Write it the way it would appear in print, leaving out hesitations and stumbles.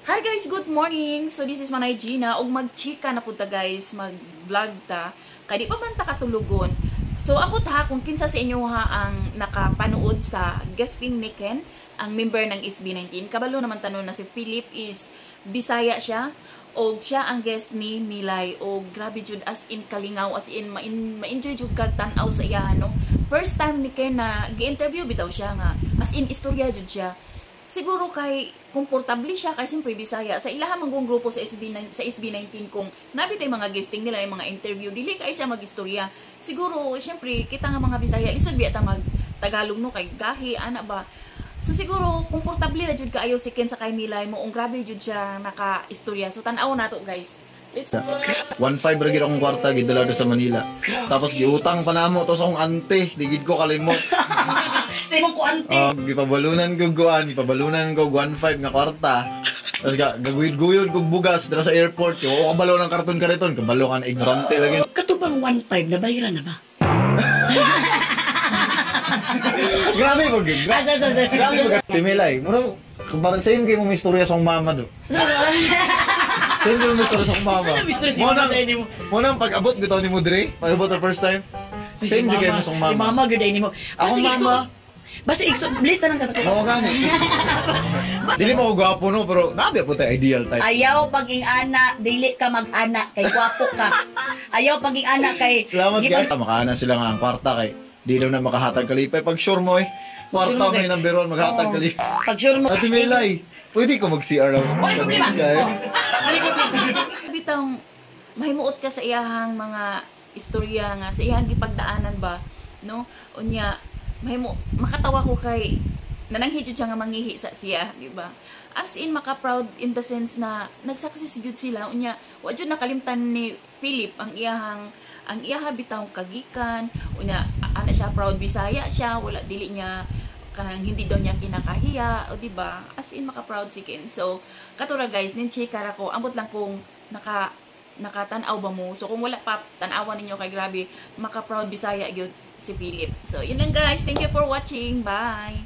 Hi guys, good morning. So this is Manay Gina ug magchika na punta guys, mag-vlog ta. Kay di pa man ta katulugon. So abot ha kung kinsa sa inyo ha ang nakapanood sa guesting ni Ken, ang member ng SB19. Kabalo naman tanon na si Philip is Bisaya siya og siya ang guest ni Milay og grabe jud as in kalingaw as in ma-enjoy jud kag tan-aw sa iya no. First time ni Ken na gi-interview bitaw siya nga as in istorya jud siya. Siguro kay komportable siya kay simpre Bisaya sa ilaha manggong grupo sa SB19 kung nabi tay mga guesting nila yung mga interview dili kay siya magistorya. Siguro syempre kita nga mga Bisaya lisod biya ta mag Tagalog no kay gahi ana ba. So siguro komportable na jud kaayo si Ken sa kay Milay mo ung grabe jud siya naka-istorya. So tan-aw nato guys. Let's go. 1.5 ra gid akong kwarta gidala sa Manila. Tapos giutang pa namo to sa akong ante, digid ko kalimot. Sa imong kuante. Gipabalunan ko guan, gipabalunan ko 1.5 nga kwarta. Tapos gaguyod-guyod kog bugas dira sa airport. O kabalo ng karton kariton, kabalo ka na ignorante lagi. Katubang 1.5 na bayaran na ba? Grabe mo gid. Grabe mo Timilay. Muro para sa imong mo istorya sa akong mama do. Sino mo sa mama? Mo nang pag-abot bitaw ni mo dire, pag-abot the first time. Same jud kay mo sa mama. Si mama gud ni mo. Ako mama. Basta bless na lang ka sa kuya. Oo gani. Dili mo ko gwapo no, pero nabi po tayo ideal type. Ayaw paging ana, dili ka mag-ana kay gwapo ka. Ayaw paging ana kay Salamat guys. Makaana sila nga ang kwarta kay di daw na makahatag kalipay pag sure mo eh. Kwarta may number 1 maghatag kalipay. Pag sure mo. Ate Milay, pwede ko mag-CR lang sa problema. Bitang mahimuot ka sa iyahang mga istorya nga sa iyang gipagdaanan ba no unya makatawa ko kay nananghid jud siya nga mangihi sa siya di ba as in maka-proud in the sense na nag-success jud sila unya wa jud nakalimtan ni Philip ang iyaha bitaw kagikan unya ana siya proud Bisaya siya wala dili niya kanang hindi daw niya kinakahiya o di ba as in maka-proud si Ken. So katura guys nin chika ra ko ambot lang kung nakatan-aw ba mo. So kung wala pa tan-awan ninyo kay grabe maka-proud Bisaya gyud si Philip. So yun lang guys, thank you for watching, bye.